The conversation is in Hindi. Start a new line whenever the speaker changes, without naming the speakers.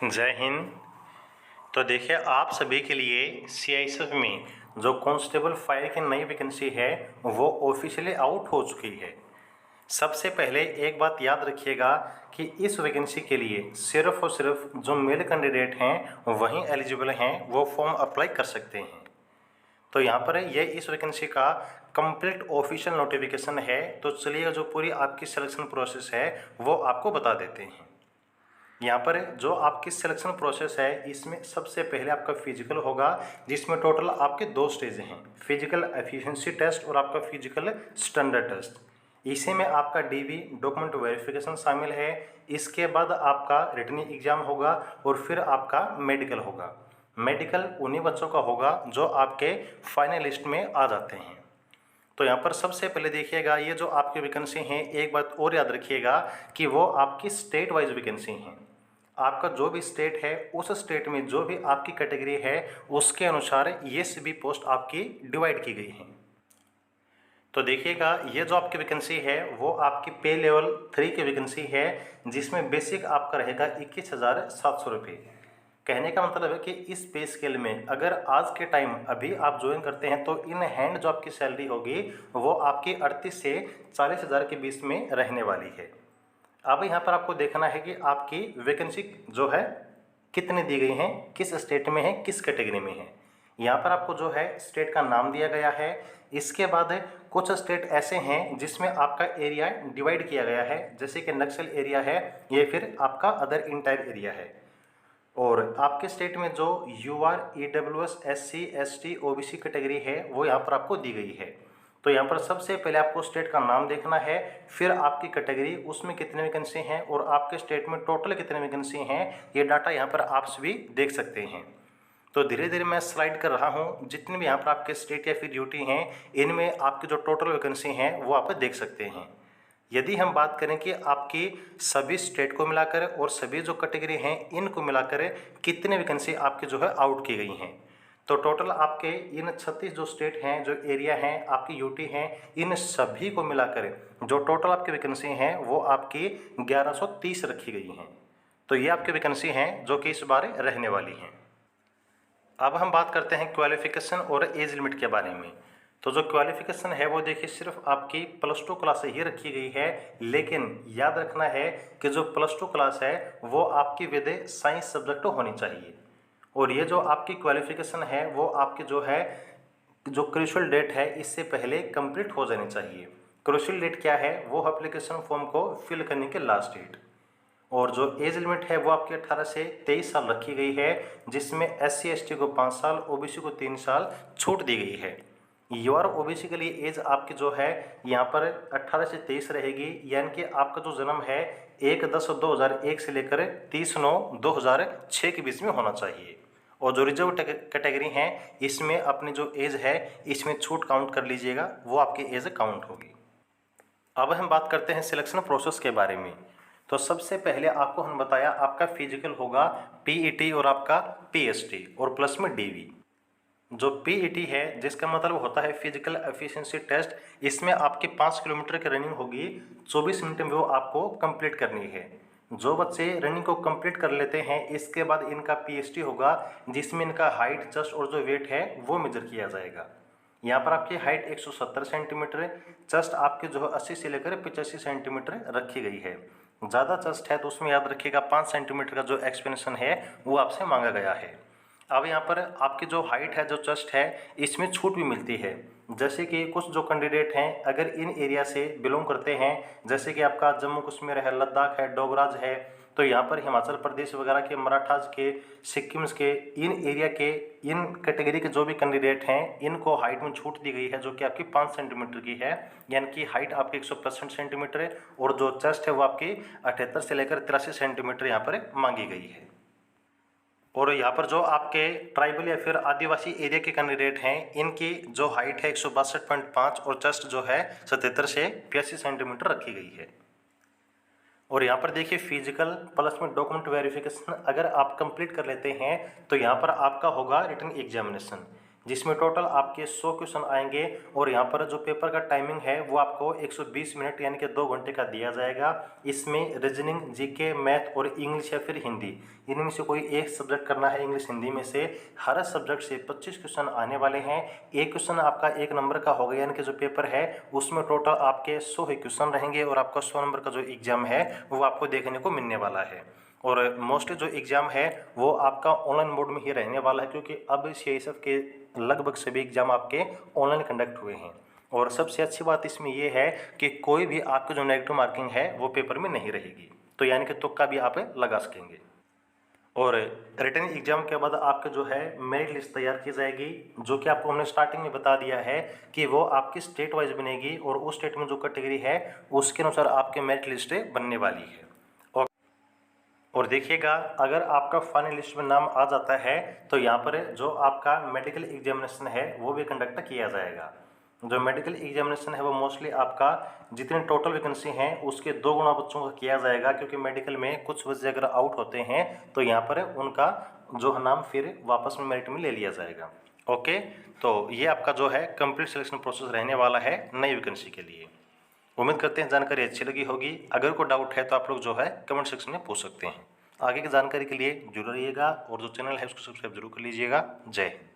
जय हिंद। तो देखिए, आप सभी के लिए सीआईएसएफ में जो कांस्टेबल फायर की नई वैकेंसी है वो ऑफिशियली आउट हो चुकी है। सबसे पहले एक बात याद रखिएगा कि इस वैकेंसी के लिए सिर्फ और सिर्फ जो मेल कैंडिडेट हैं वही एलिजिबल हैं, वो फॉर्म अप्लाई कर सकते हैं। तो यहाँ पर ये इस वैकेंसी का कंप्लीट ऑफिशियल नोटिफिकेशन है। तो चलिए, जो पूरी आपकी सिलेक्शन प्रोसेस है वो आपको बता देते हैं। यहाँ पर जो आपकी सिलेक्शन प्रोसेस है, इसमें सबसे पहले आपका फिजिकल होगा, जिसमें टोटल आपके 2 स्टेज हैं, फिजिकल एफिशिएंसी टेस्ट और आपका फिजिकल स्टैंडर्ड टेस्ट। इसी में आपका डीवी डॉक्यूमेंट वेरिफिकेशन शामिल है। इसके बाद आपका रिटन एग्जाम होगा और फिर आपका मेडिकल होगा। मेडिकल उन्हीं बच्चों का होगा जो आपके फाइनल लिस्ट में आ जाते हैं। तो यहाँ पर सबसे पहले देखिएगा, ये जो आपकी वैकेंसी हैं, एक बात और याद रखिएगा कि वो आपकी स्टेट वाइज वैकेंसी हैं। आपका जो भी स्टेट है, उस स्टेट में जो भी आपकी कैटेगरी है उसके अनुसार ये सभी पोस्ट आपकी डिवाइड की गई हैं। तो देखिएगा, ये जो आपकी वैकेंसी है वो आपकी पे लेवल 3 की वैकेंसी है, जिसमें बेसिक आपका रहेगा 21,700 रुपये। कहने का मतलब है कि इस पे स्केल में अगर आज के टाइम अभी आप ज्वाइन करते हैं तो इन हैंड जो आपकी सैलरी होगी वो आपकी 38 से 40,000 के बीच में रहने वाली है। अब यहाँ पर आपको देखना है कि आपकी वैकेंसी जो है कितनी दी गई हैं, किस स्टेट में है, किस कैटेगरी में है। यहाँ पर आपको जो है स्टेट का नाम दिया गया है। इसके बाद कुछ स्टेट ऐसे हैं जिसमें आपका एरिया डिवाइड किया गया है, जैसे कि नक्सल एरिया है, ये फिर आपका अदर इंटायर एरिया है। और आपके स्टेट में जो UR EWS SC ST OBC category है वो यहाँ पर आपको दी गई है। तो यहाँ पर सबसे पहले आपको स्टेट का नाम देखना है, फिर आपकी कैटेगरी, उसमें कितने वैकेंसी हैं और आपके स्टेट में टोटल कितने वैकेंसी हैं, ये डाटा यहाँ पर आप सभी देख सकते हैं। तो धीरे धीरे मैं स्लाइड कर रहा हूँ, जितने भी यहाँ पर आपके स्टेट या फिर ड्यूटी हैं इनमें आपकी जो टोटल वैकेंसी हैं वो आप देख सकते हैं। यदि हम बात करें कि आपकी सभी स्टेट को मिलाकर और सभी जो कैटेगरी हैं इनको मिलाकर कितने वैकेंसी आपके जो है आउट की गई हैं, तो टोटल आपके इन 36 जो स्टेट हैं, जो एरिया हैं, आपकी यूटी हैं, इन सभी को मिलाकर जो टोटल आपकी वैकेंसी हैं वो आपकी 1130 रखी गई हैं। तो ये आपकी वैकेंसी हैं जो कि इस बार रहने वाली हैं। अब हम बात करते हैं क्वालिफिकेशन और एज लिमिट के बारे में। तो जो क्वालिफिकेशन है वो देखिए सिर्फ आपकी +2 क्लास ही रखी गई है, लेकिन याद रखना है कि जो +2 क्लास है वो आपकी विद साइंस सब्जेक्ट होनी चाहिए। और ये जो आपकी क्वालिफिकेशन है वो आपकी जो है जो क्रूशियल डेट है इससे पहले कंप्लीट हो जानी चाहिए। क्रूशियल डेट क्या है? वो एप्लीकेशन फॉर्म को फिल करने के लास्ट डेट। और जो एज लिमिट है वो आपकी 18 से 23 साल रखी गई है, जिसमें SC ST को 5 साल, OBC को 3 साल छूट दी गई है। और OBC के लिए एज आपकी जो है यहाँ पर 18 से 23 रहेगी, यानी कि आपका जो जन्म है 1/10/2001 से लेकर 30/9/2006 के बीच में होना चाहिए। और जो रिजर्व कैटेगरी हैं इसमें अपनी जो एज है इसमें छूट काउंट कर लीजिएगा, वो आपकी एज काउंट होगी। अब हम बात करते हैं सिलेक्शन प्रोसेस के बारे में। तो सबसे पहले आपको हम बताया आपका फिजिकल होगा PET और आपका PST और प्लस में DV। जो PET है जिसका मतलब होता है फिजिकल एफिशिएंसी टेस्ट, इसमें आपके 5 किलोमीटर की रनिंग होगी, 24 मिनट में वो आपको कंप्लीट करनी है। जो बच्चे रनिंग को कंप्लीट कर लेते हैं इसके बाद इनका PST होगा, जिसमें इनका हाइट, चेस्ट और जो वेट है वो मेजर किया जाएगा। यहाँ पर आपकी हाइट 170 सेंटीमीटर, चेस्ट आपके जो है 80 से लेकर 85 सेंटीमीटर रखी गई है। ज़्यादा चेस्ट है तो उसमें याद रखिएगा 5 सेंटीमीटर का जो एक्सपेंशन है वो आपसे मांगा गया है। अब यहाँ पर आपकी जो हाइट है, जो चेस्ट है, इसमें छूट भी मिलती है। जैसे कि कुछ जो कैंडिडेट हैं अगर इन एरिया से बिलोंग करते हैं, जैसे कि आपका जम्मू कश्मीर है, लद्दाख है, डोगराज है, तो यहाँ पर हिमाचल प्रदेश वगैरह के, मराठास के, सिक्किम्स के, इन एरिया के, इन कैटेगरी के जो भी कैंडिडेट हैं इनको हाइट में छूट दी गई है, जो कि आपकी 5 सेंटीमीटर की है, यानी कि हाइट आपकी 165 सेंटीमीटर है और जो चेस्ट है वो आपकी 78 से लेकर 83 सेंटीमीटर यहाँ पर मांगी गई है। और यहाँ पर जो आपके ट्राइबल या फिर आदिवासी एरिया के कैंडिडेट हैं इनकी जो हाइट है 162.5 और चेस्ट जो है 77 से 85 सेंटीमीटर रखी गई है। और यहाँ पर देखिए फिजिकल प्लस में डॉक्यूमेंट वेरिफिकेशन अगर आप कंप्लीट कर लेते हैं तो यहाँ पर आपका होगा रिटन एग्जामिनेशन, जिसमें टोटल आपके 100 क्वेश्चन आएंगे और यहाँ पर जो पेपर का टाइमिंग है वो आपको 120 मिनट यानी कि 2 घंटे का दिया जाएगा। इसमें रीजनिंग, जीके, मैथ और इंग्लिश या फिर हिंदी, इनमें से कोई एक सब्जेक्ट करना है। इंग्लिश हिंदी में से हर सब्जेक्ट से 25 क्वेश्चन आने वाले हैं। एक क्वेश्चन आपका 1 नंबर का होगा, यानी कि जो पेपर है उसमें टोटल आपके 100 ही क्वेश्चन रहेंगे और आपका 100 नंबर का जो एग्जाम है वो आपको देखने को मिलने वाला है। और मोस्टली जो एग्ज़ाम है वो आपका ऑनलाइन मोड में ही रहने वाला है, क्योंकि अब CISF के लगभग सभी एग्ज़ाम आपके ऑनलाइन कंडक्ट हुए हैं। और सबसे अच्छी बात इसमें ये है कि कोई भी आपकी जो नेगेटिव मार्किंग है वो पेपर में नहीं रहेगी, तो यानी कि तुक्का भी आप लगा सकेंगे। और रिटन एग्जाम के बाद आपके जो है मेरिट लिस्ट तैयार की जाएगी, जो कि आपको हमने स्टार्टिंग में बता दिया है कि वो आपकी स्टेट वाइज बनेगी और उस स्टेट में जो कैटेगरी है उसके अनुसार आपके मेरिट लिस्ट बनने वाली है। और देखिएगा, अगर आपका फाइनल लिस्ट में नाम आ जाता है तो यहाँ पर जो आपका मेडिकल एग्जामिनेशन है वो भी कंडक्ट किया जाएगा। जो मेडिकल एग्जामिनेशन है वो मोस्टली आपका जितने टोटल वैकेंसी हैं उसके 2 गुना बच्चों का किया जाएगा, क्योंकि मेडिकल में कुछ बच्चे अगर आउट होते हैं तो यहाँ पर उनका जो नाम फिर वापस में मेरिट में ले लिया जाएगा। ओके, तो ये आपका जो है कंप्लीट सिलेक्शन प्रोसेस रहने वाला है नई वैकेंसी के लिए। उम्मीद करते हैं जानकारी अच्छी लगी होगी। अगर कोई डाउट है तो आप लोग जो है कमेंट सेक्शन में पूछ सकते हैं। आगे की जानकारी के लिए जुड़े रहिएगा और जो चैनल है उसको सब्सक्राइब जरूर कर लीजिएगा। जय हिंद।